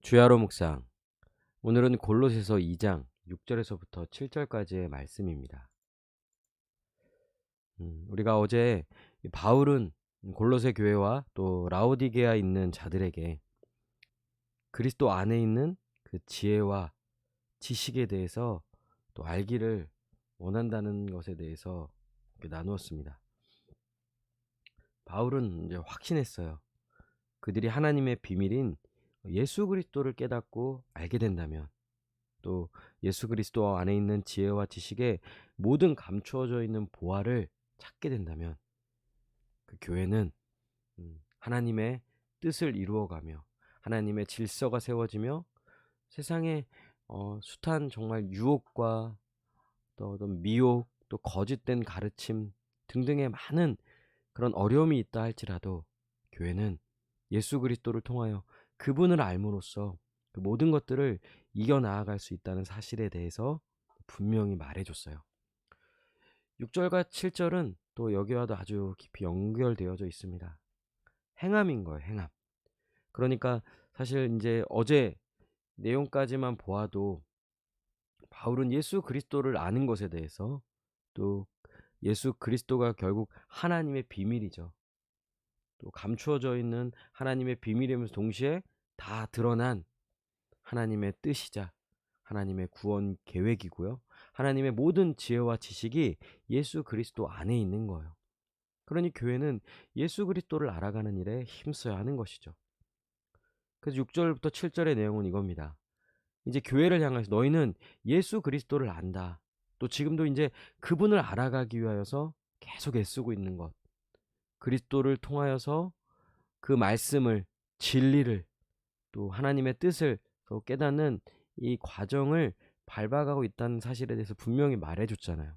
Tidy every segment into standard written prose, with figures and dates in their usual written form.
주야로 묵상. 오늘은 골로새서 2장 6절에서부터 7절까지의 말씀입니다. 우리가 어제 이 바울은 골로새 교회와 또 라오디게아에 있는 자들에게 그리스도 안에 있는 그 지혜와 지식에 대해서 또 알기를 원한다는 것에 대해서 이렇게 나누었습니다. 바울은 이제 확신했어요. 그들이 하나님의 비밀인 예수 그리스도를 깨닫고 알게 된다면, 또 예수 그리스도 안에 있는 지혜와 지식에 모든 감추어져 있는 보화를 찾게 된다면, 그 교회는 하나님의 뜻을 이루어가며 하나님의 질서가 세워지며 세상에 숱한 정말 유혹과 또 어떤 미혹, 또 거짓된 가르침 등등의 많은 그런 어려움이 있다 할지라도, 교회는 예수 그리스도를 통하여 그분을 알므로써 그 모든 것들을 이겨 나아갈 수 있다는 사실에 대해서 분명히 말해줬어요. 6절과 7절은 또 여기와도 아주 깊이 연결되어져 있습니다. 행함인 거예요, 행함. 그러니까 사실 이제 어제 내용까지만 보아도 바울은 예수 그리스도를 아는 것에 대해서, 또 예수 그리스도가 결국 하나님의 비밀이죠. 또 감추어져 있는 하나님의 비밀이면서 동시에 다 드러난 하나님의 뜻이자 하나님의 구원 계획이고요. 하나님의 모든 지혜와 지식이 예수 그리스도 안에 있는 거예요. 그러니 교회는 예수 그리스도를 알아가는 일에 힘써야 하는 것이죠. 그래서 6절부터 7절의 내용은 이겁니다. 이제 교회를 향해서 너희는 예수 그리스도를 안다. 또 지금도 이제 그분을 알아가기 위하여서 계속 애쓰고 있는 것. 그리스도를 통하여서 그 말씀을, 진리를, 또 하나님의 뜻을 더 깨닫는 이 과정을 밟아가고 있다는 사실에 대해서 분명히 말해줬잖아요.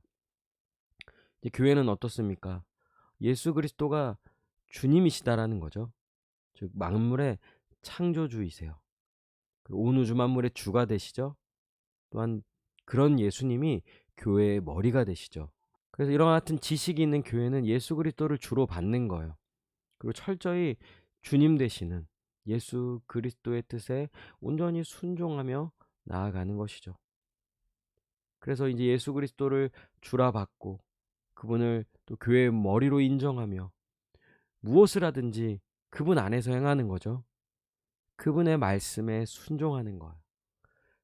이제 교회는 어떻습니까? 예수 그리스도가 주님이시다라는 거죠. 즉 만물의 창조주이세요. 온 우주 만물의 주가 되시죠. 또한 그런 예수님이 교회의 머리가 되시죠. 그래서 이런 같은 지식이 있는 교회는 예수 그리스도를 주로 받는 거예요. 그리고 철저히 주님 되시는 예수 그리스도의 뜻에 온전히 순종하며 나아가는 것이죠. 그래서 이제 예수 그리스도를 주라 받고 그분을 또 교회의 머리로 인정하며 무엇을 하든지 그분 안에서 행하는 거죠. 그분의 말씀에 순종하는 거예요.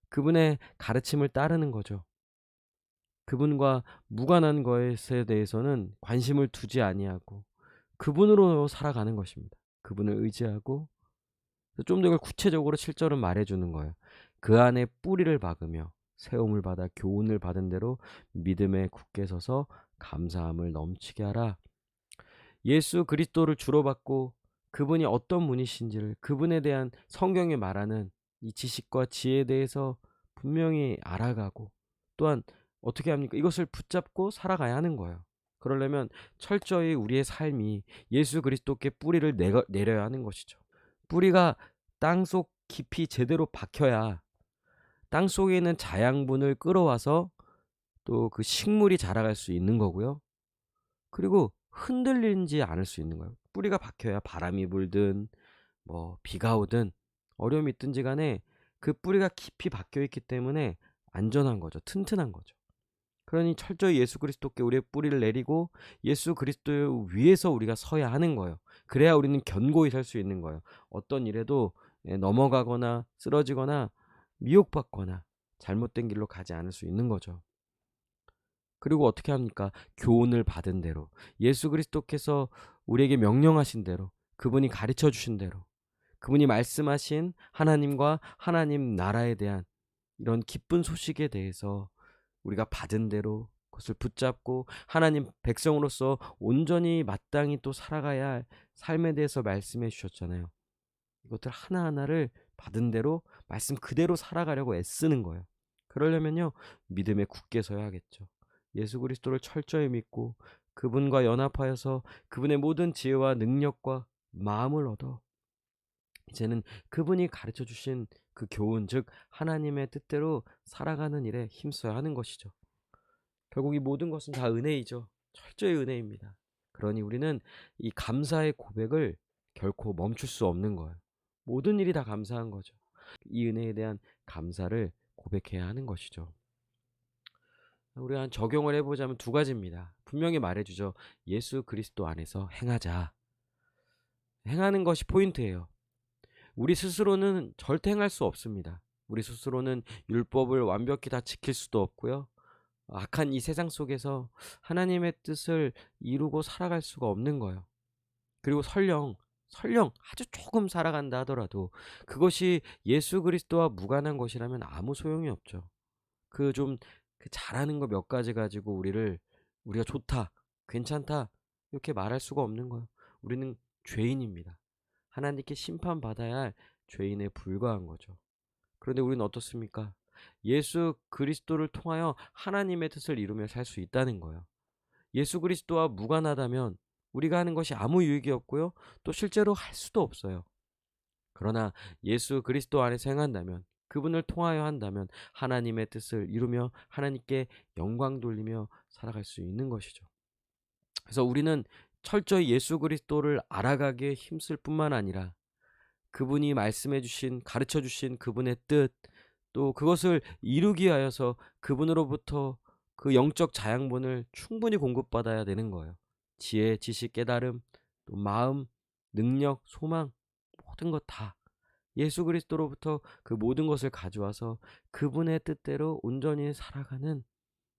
그분의 가르침을 따르는 거죠. 그분과 무관한 것에 대해서는 관심을 두지 아니하고 그분으로 살아가는 것입니다. 그분을 의지하고, 좀 더 이걸 구체적으로 7절은 말해주는 거예요. 그 안에 뿌리를 박으며 세움을 받아 교훈을 받은 대로 믿음에 굳게 서서 감사함을 넘치게 하라. 예수 그리스도를 주로 받고 그분이 어떤 분이신지를, 그분에 대한 성경에 말하는 이 지식과 지혜에 대해서 분명히 알아가고, 또한 어떻게 합니까? 이것을 붙잡고 살아가야 하는 거예요. 그러려면 철저히 우리의 삶이 예수 그리스도께 뿌리를 내려야 하는 것이죠. 뿌리가 땅속 깊이 제대로 박혀야 땅 속에 있는 자양분을 끌어와서 또 그 식물이 자라갈 수 있는 거고요. 그리고 흔들리지 않을 수 있는 거예요. 뿌리가 박혀야 바람이 불든 뭐 비가 오든 어려움이 있든지 간에 그 뿌리가 깊이 박혀 있기 때문에 안전한 거죠. 튼튼한 거죠. 그러니 철저히 예수 그리스도께 우리의 뿌리를 내리고 예수 그리스도 위에서 우리가 서야 하는 거예요. 그래야 우리는 견고히 살 수 있는 거예요. 어떤 일에도 넘어가거나 쓰러지거나 미혹받거나 잘못된 길로 가지 않을 수 있는 거죠. 그리고 어떻게 합니까? 교훈을 받은 대로, 예수 그리스도께서 우리에게 명령하신 대로, 그분이 가르쳐 주신 대로, 그분이 말씀하신 하나님과 하나님 나라에 대한 이런 기쁜 소식에 대해서 우리가 받은 대로 그것을 붙잡고 하나님 백성으로서 온전히 마땅히 또 살아가야 할 삶에 대해서 말씀해 주셨잖아요. 이것들 하나하나를 받은 대로 말씀 그대로 살아가려고 애쓰는 거예요. 그러려면요, 믿음에 굳게 서야겠죠. 예수 그리스도를 철저히 믿고 그분과 연합하여서 그분의 모든 지혜와 능력과 마음을 얻어 이제는 그분이 가르쳐 주신 그 교훈, 즉 하나님의 뜻대로 살아가는 일에 힘써야 하는 것이죠. 결국 이 모든 것은 다 은혜이죠. 철저히 은혜입니다. 그러니 우리는 이 감사의 고백을 결코 멈출 수 없는 거예요. 모든 일이 다 감사한 거죠. 이 은혜에 대한 감사를 고백해야 하는 것이죠. 우리가 한 적용을 해보자면 두 가지입니다. 분명히 말해주죠. 예수 그리스도 안에서 행하자. 행하는 것이 포인트예요. 우리 스스로는 절대 행할 수 없습니다. 우리 스스로는 율법을 완벽히 다 지킬 수도 없고요. 악한 이 세상 속에서 하나님의 뜻을 이루고 살아갈 수가 없는 거예요. 그리고 설령 아주 조금 살아간다 하더라도 그것이 예수 그리스도와 무관한 것이라면 아무 소용이 없죠. 그 잘하는 거 몇 가지 가지고 우리가 좋다, 괜찮다 이렇게 말할 수가 없는 거예요. 우리는 죄인입니다. 하나님께 심판받아야 할 죄인에 불과한 거죠. 그런데 우리는 어떻습니까? 예수 그리스도를 통하여 하나님의 뜻을 이루며 살 수 있다는 거예요. 예수 그리스도와 무관하다면 우리가 하는 것이 아무 유익이 없고요. 또 실제로 할 수도 없어요. 그러나 예수 그리스도 안에서 행한다면, 그분을 통하여 한다면 하나님의 뜻을 이루며 하나님께 영광 돌리며 살아갈 수 있는 것이죠. 그래서 우리는 철저히 예수 그리스도를 알아가기에 힘쓸 뿐만 아니라 그분이 말씀해 주신, 가르쳐 주신 그분의 뜻, 또 그것을 이루기 위하여서 그분으로부터 그 영적 자양분을 충분히 공급받아야 되는 거예요. 지혜, 지식, 깨달음, 또 마음, 능력, 소망, 모든 것 다 예수 그리스도로부터 그 모든 것을 가져와서 그분의 뜻대로 온전히 살아가는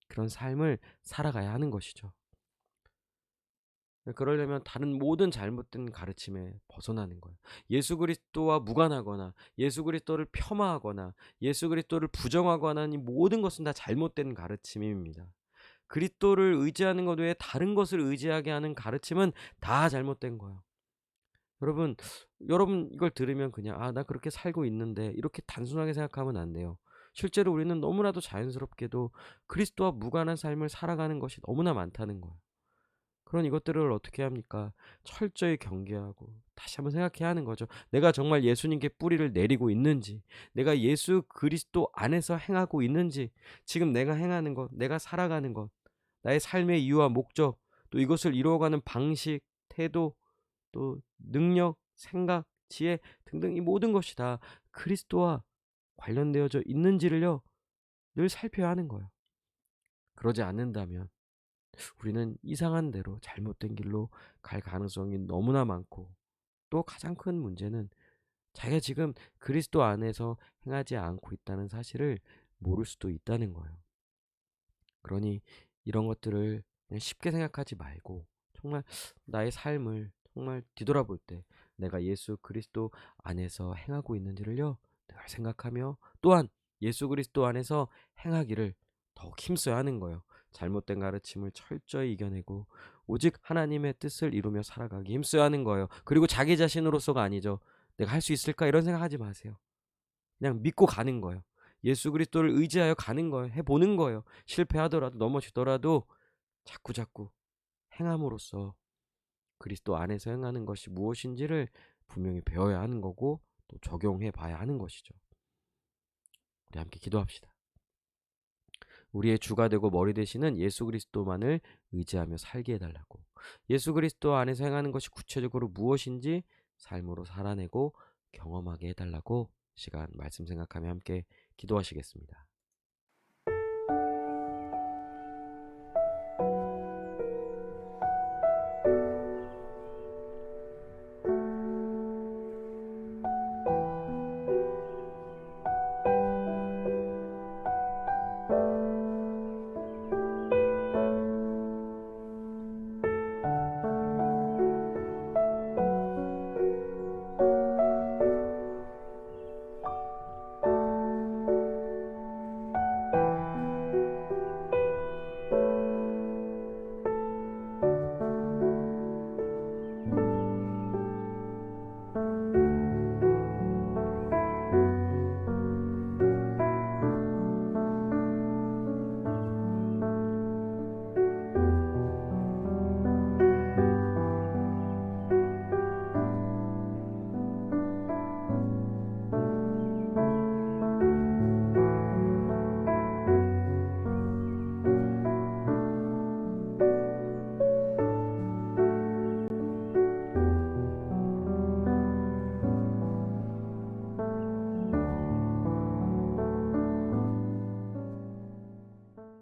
그런 삶을 살아가야 하는 것이죠. 그러려면 다른 모든 잘못된 가르침에 벗어나는 거예요. 예수 그리스도와 무관하거나 예수 그리스도를 폄하하거나 예수 그리스도를 부정하거나 하는 이 모든 것은 다 잘못된 가르침입니다. 그리스도를 의지하는 것 외에 다른 것을 의지하게 하는 가르침은 다 잘못된 거예요. 여러분 이걸 들으면 그냥 나 그렇게 살고 있는데 이렇게 단순하게 생각하면 안 돼요. 실제로 우리는 너무나도 자연스럽게도 그리스도와 무관한 삶을 살아가는 것이 너무나 많다는 거예요. 그런 이것들을 어떻게 합니까? 철저히 경계하고 다시 한번 생각해야 하는 거죠. 내가 정말 예수님께 뿌리를 내리고 있는지, 내가 예수 그리스도 안에서 행하고 있는지, 지금 내가 행하는 것, 내가 살아가는 것, 나의 삶의 이유와 목적, 또 이것을 이루어가는 방식, 태도, 또 능력, 생각, 지혜 등등 이 모든 것이 다 그리스도와 관련되어져 있는지를요, 늘 살펴야 하는 거예요. 그러지 않는다면 우리는 이상한 대로 잘못된 길로 갈 가능성이 너무나 많고, 또 가장 큰 문제는 자기가 지금 그리스도 안에서 행하지 않고 있다는 사실을 모를 수도 있다는 거예요. 그러니 이런 것들을 그냥 쉽게 생각하지 말고 정말 나의 삶을 정말 뒤돌아볼 때 내가 예수 그리스도 안에서 행하고 있는지를요 늘 생각하며, 또한 예수 그리스도 안에서 행하기를 더욱 힘써야 하는 거예요. 잘못된 가르침을 철저히 이겨내고 오직 하나님의 뜻을 이루며 살아가기 힘써야 하는 거예요. 그리고 자기 자신으로서가 아니죠. 내가 할 수 있을까 이런 생각하지 마세요. 그냥 믿고 가는 거예요. 예수 그리스도를 의지하여 가는 거예요. 해보는 거예요. 실패하더라도 넘어지더라도 자꾸자꾸 행함으로써 그리스도 안에서 행하는 것이 무엇인지를 분명히 배워야 하는 거고, 또 적용해 봐야 하는 것이죠. 우리 함께 기도합시다. 우리의 주가 되고 머리 되시는 예수 그리스도만을 의지하며 살게 해달라고, 예수 그리스도 안에서 행하는 것이 구체적으로 무엇인지 삶으로 살아내고 경험하게 해달라고 시간 말씀 생각하며 함께 기도하시겠습니다.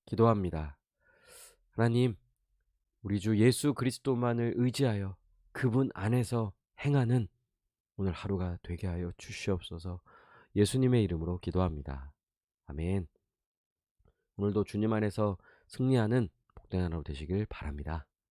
기도합니다. 하나님, 우리 주 예수 그리스도만을 의지하여 그분 안에서 행하는 오늘 하루가 되게 하여 주시옵소서. 예수님의 이름으로 기도합니다. 아멘. 오늘도 주님 안에서 승리하는 복된 하루 되시길 바랍니다.